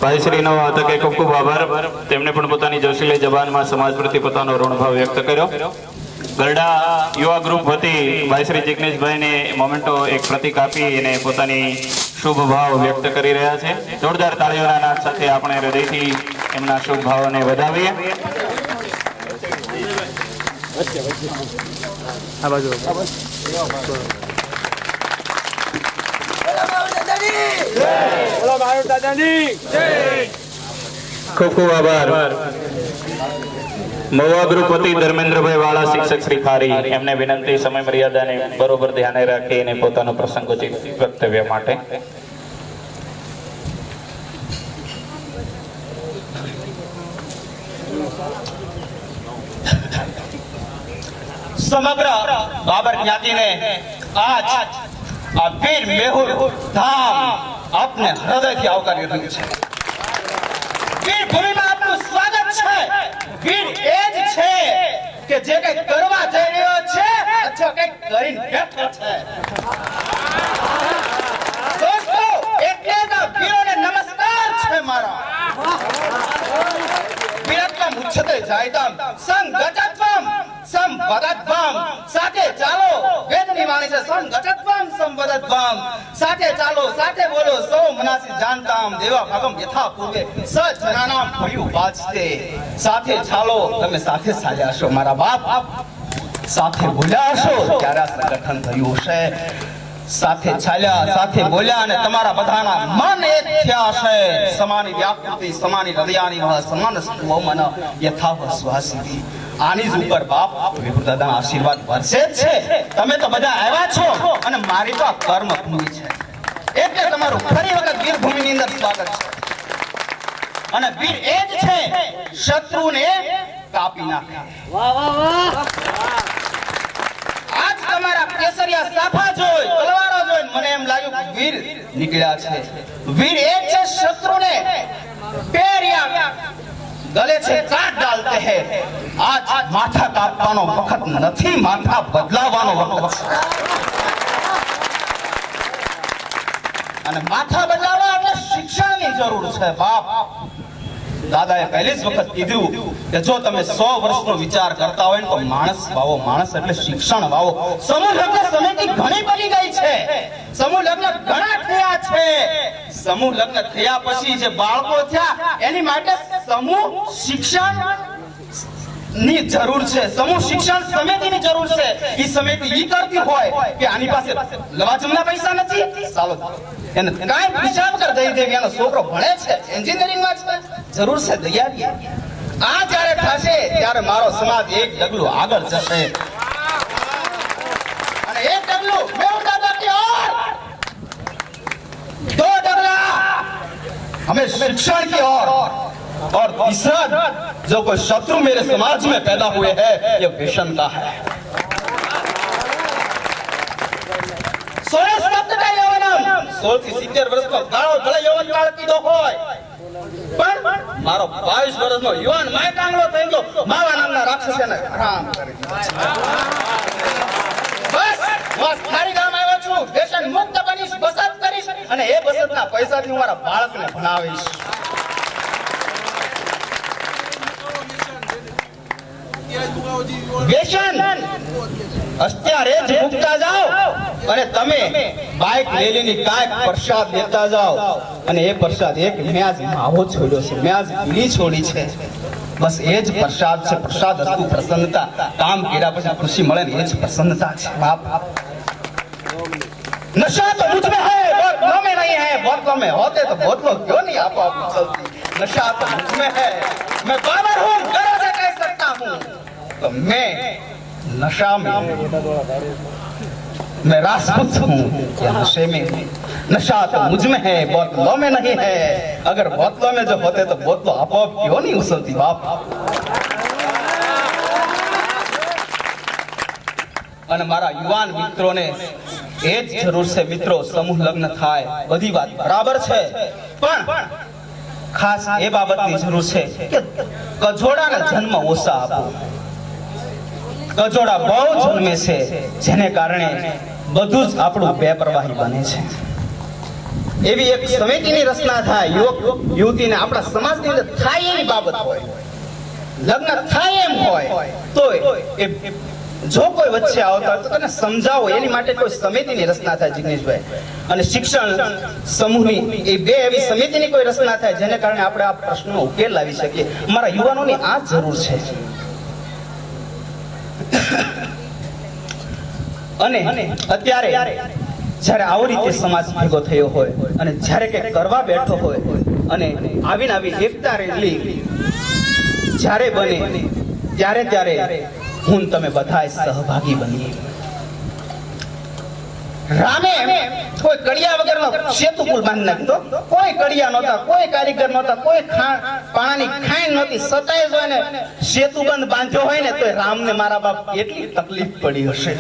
ભાઈ શ્રીનો તકે ખૂબ ખૂબ આભાર. તેમણે પણ પોતાની જોશીલી જબાનમાં સમાજ પ્રતિ પોતાનો ઋણભાવ વ્યક્ત કર્યો. ગરડા યુવા ગ્રુપ વતી ભાઈ શ્રી જિગ્નેશભાઈને મોમેન્ટો એક પ્રતિક આપી અને પોતાની શુભ ભાવ વ્યક્ત કરી રહ્યા છે. જોરદાર તાળીઓના નાદ સાથે આપણે હૃદયથી એમના શુભ ભાવોને વધાવીએ. ખૂબ ખૂબ આભાર. મહુવા ગ્રુપ વતી ધર્મેન્દ્રભાઈ વાળા શિક્ષક શ્રી ખારી એમને વિનંતી સમય મર્યાદાને બરોબર ધ્યાને રાખીને પોતાનો પ્રસંગોચિત વક્તવ્ય માટે. સમગ્ર બાબર જ્ઞાતિને આજ આ વીર મેહુલ ધામ આપને હૃદયથી આવકારી રહ્યું છે. વીર ભૂમિમાં આપનું સ્વાગત છે. વીર એ જ છે કે જે કંઈ કરવા જઈ રહ્યો છે અથવા કંઈક કરીને બેઠો છે. દોસ્તો, એટલે જ આ વીરોને નમસ્કાર છે મારા. વીરત્વમ ઉચ્ચતે જાયતમ સંગતત્વમ સંવદત્વમ. સાથે ચાલો, વેદની વાણી છે સંગતત્વમ સંવદત્વમ. સાથે ચાલો, સાથે બોલો, સૌ મનાસી જાનતામ દેવા ભાગમ યથા પૂર્વે સજનાનામ ભયું વાજતે. સાથે ચાલો, તમે સાથે ચાલ્યા છો મારા બાપ. સાથે બોલ્યા છો ત્યારે આ સંગઠન થયું છે. સાથે ચાલ્યા, સાથે બોલ્યા અને તમારા બધાના મન એક થયા છે. સમાની વ્યાકૃતિ, સમાની હૃદયાની વાહ, સમાન સ્વમન યથાવ સ્વાસિતી. આની જ ઉપર બાપ વિભુદાદાના આશીર્વાદ વરસે જ છે. તમે તો બધા આવ્યા છો અને મારી તો આ કર્મ ભૂમિ છે. એટલે તમારું ફરી વખત વીર ભૂમિની અંદર સ્વાગત છે. અને વીર એ જ છે શત્રુને કાપી નાખે. વાહ વાહ વાહ. આજ તમારા કેસરિયા સાફા જોઈ, તલવારો જોઈ મને એમ લાગ્યું કે વીર નીકળ્યા છે. વીર એ જ છે શત્રુને પેરિયા ગલે છે કાટ ડાલતે હે. આજ માથા કાપવાનો વખત નથી, માથા બદલાવાનો વખત છે. અને માથા બદલાવા એટલે શિક્ષણની જરૂર છે બાપ. દાદાએ પહેલી જ વખત કીધું કે જો તમે 100 વર્ષનો વિચાર કરતા હોય ને તો માણસ વાવો. માણસ એટલે શિક્ષણ વાવો. સમૂહ લગ્ન સમિતિ ઘણી બની ગઈ છે. સમૂહ લગ્ન ઘણા થયા છે. સમૂહ લગ્ન થયા પછી જે બાળકો થયા એની માટે સમૂહ શિક્ષણ ની જરૂર છે. સમૂહ શિક્ષણ સમિતિની જરૂર છે. એ સમિતિ ઈ કરતી હોય કે આની પાસે લવાજમના પૈસા નથી, ચાલો એને કાંઈ હિસાબ કર દઈ દેવી. એનો છોકરો ભણે છે, એન્જિનિયરિંગમાં છે, જરૂર છે દઈ આવીએ. આ જ્યારે થશે ત્યારે મારો સમાજ એક ડગલું આગળ જશે. અને એક ડગલું મેહુલ દાદા की ओर, 2 डगला हमें शिक्षण की ओर, और तीसरा जो कोई शत्रु मेरे समाज में पैदा हुए हैं ये विषम का है. 16 થી 70 વર્ષનો ગાળો ભલે યૌવન કાળ કીધો હોય, પણ મારો 22 વર્ષનો યુવાન માય કાંગલો થઈ ગયો. માવા નામના રાક્ષસને હરામ કરી દીધો. બસ હું થારી ગામ આવ્યો છું. વ્યસન મુક્ત બનીશ, બસત કરીશ અને એ બસતના પૈસાથી હું મારા બાળકને ભણાવીશ. વ્યસન અત્યારે જ મુકતા જાઓ અને તમે બાઇક લેલીની કાંઈક પ્રસાદ દેતા જાઓ. અને એ પ્રસાદ એક મેં આજ માવો છોડ્યો છે, મેં આજ બીડી છોડી છે. બસ એ જ પ્રસાદ છે. પ્રસાદ અસ્તુ પ્રસન્નતા. કામ કર્યા પછી ખુશી મળે ને એ જ પ્રસન્નતા છે બાપ. नशा तो मुझ में है, बोतलों में नहीं है. बोतलों में होते तो बोतलों क्यों नहीं आप चलती. नशा तो मुझ में है. मैं बाबर हूँ, गर्व से कह सकता हूँ. तो मैं नशा में, मैं राजपूत हूँ या नशे में हूँ. नशा तो मुझ में है, बोतलों में नहीं है. अगर बोतलों में जो होते तो बोतलों आपो क्यों नहीं उछलती बाप. અને મારા યુવાન મિત્રોને એ જ જરૂર છે મિત્રો, સમૂહ લગ્ન થાય બધી વાત બરાબર છે, પણ ખાસ એ બાબતની જરૂર છે કે કજોડાને જન્મ ઓછા આપો. કજોડા બહુ જન્મે છે જેને કારણે બધું જ આપણું બેપરવાહી બને છે. એવી એક સમિતિની રચના થાય, યુવક યુવતીને આપણા સમાજની અંદર થાય એવી બાબત હોય, લગ્ન થાય એમ હોય, તોય એ જો કોઈ વચ્ચે આવતા હોય તો તેને સમજાવો, એની માટે કોઈ સમિતિની રચના થાય જિગ્નેશભાઈ. અને શિક્ષણ સમૂહની એ બે એવી સમિતિની કોઈ રચના થાય જેને કારણે આપણે આ પ્રશ્નનો ઉકેલ લાવી શકીએ. અમારા યુવાનોની આ જરૂર છે. અને અત્યારે જ્યારે આવો રીતે સમાજ ભેગો થયો હોય અને જ્યારે કંઈક કરવા બેઠો હોય અને આવી એકતા રેલી જ્યારે બને ત્યારે હું તમે બધા સહભાગી બનીએ. રામે કોઈ કડિયા વગરનો સેતુ પુલ બાંધી નાખ્યો. કોઈ કડિયા નહોતા, કોઈ કારીગર નહોતા, કોઈ પાણાની ખાણ નહોતી, છતાંય જો એને સેતુ બંધ બાંધ્યો હોય ને તો રામને મારા બાપ કેટલી તકલીફ પડી હશે.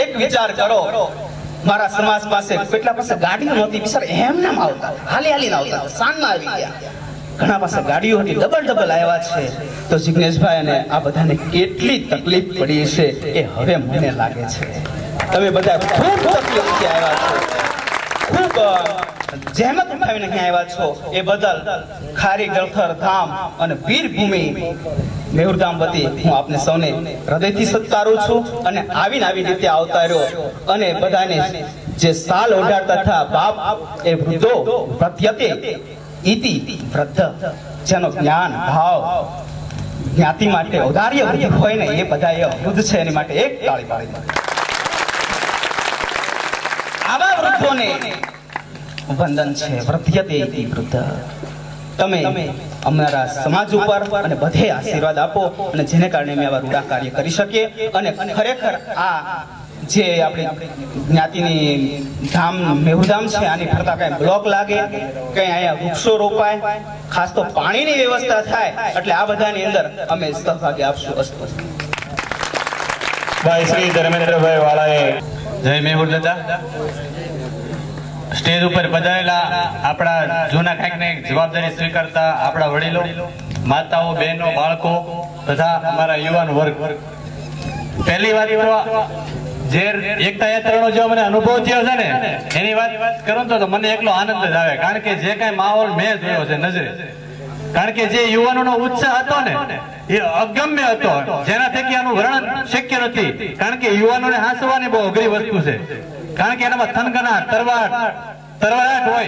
એક વિચાર કરો, મારા સમાજ પાસે કેટલા પાસે ગાડીઓ નહોતી, બિચારા એમને આવતા, હાલીને આવતા, સાંજના આવી ગયા. ઘણા પાસે ગાડીઓ હતી, ડબલ આવ્યા છે. તો જિગ્નેશભાઈ અને આ બધાને કેટલી તકલીફ પડી છે એ હવે મને લાગે છે. તમે બધા ખૂબ તકલીફથી આવ્યા છો, ખૂબ જહેમત ઉઠાવીને અહીં આવ્યા છો. એ બદલ ખારી ગળથર ધામ અને વીરભૂમિ મેહુરધામ વતી હું આપને સૌને હૃદયથી સત્કારું છું. અને આવી રીતે આવતા રહ્યો અને બધાને જે સાલ ઓઢાડતા હતા બાપ એ વૃદ્ધો પ્રત્યતે ઇતિ વૃદ્ધ, જેનો જ્ઞાન ભાવ જ્ઞાતિ માટે ઔદાર્ય વૃદ્ધિ હોય ને એ બધા એ વૃદ્ધ છે. એની માટે એક તાળી પાડી. આવા વૃદ્ધોને વંદન છે. વૃદ્ધ્યતે ઇતિ વૃદ્ધ. તમે અમારા સમાજ ઉપર અને બધે આશીર્વાદ આપો અને જેને કારણે અમે આવા રૂડા કાર્ય કરી શકીએ. અને ખરેખર આ જે આપણી જ્ઞાતિની ધામ મેહુરધામ છે આની ફરતા કઈ બ્લોક લાગે, કઈ અહીંયા વૃક્ષો રોપાય, ખાસ તો પાણીની વ્યવસ્થા થાય, એટલે આ બધાની અંદર અમે સહભાગી આપશું. અસ્તુ. ભાઈ શ્રી ધર્મેન્દ્રભાઈ વાળાએ જય મેહુર દાદા. સ્ટેજ ઉપર પધારેલા આપણા જૂના કાંઈકને જવાબદારી સ્વીકારતા આપણા વડીલો, માતાઓ, બહેનો, બાળકો તથા અમારા યુવાન વર્ગ. પહેલી વાત જે એકતા યાત્રાનો જે મને અનુભવ થયો છે ને એની વાત કરું તો મને એકલો આનંદ જ આવે. કારણ કે જે કઈ માહોલ મેં જોયો છે નજરે, કારણ કે જે યુવાનોનો ઉત્સાહ હતો ને એ અગમ્ય હતો, જેના થકી આનું વર્ણન શક્ય નથી. કારણ કે યુવાનોને હાંસવાની બહુ અઘરી વસ્તુ છે, કારણ કે એનામાં થનગનાટ તરવાટ હોય.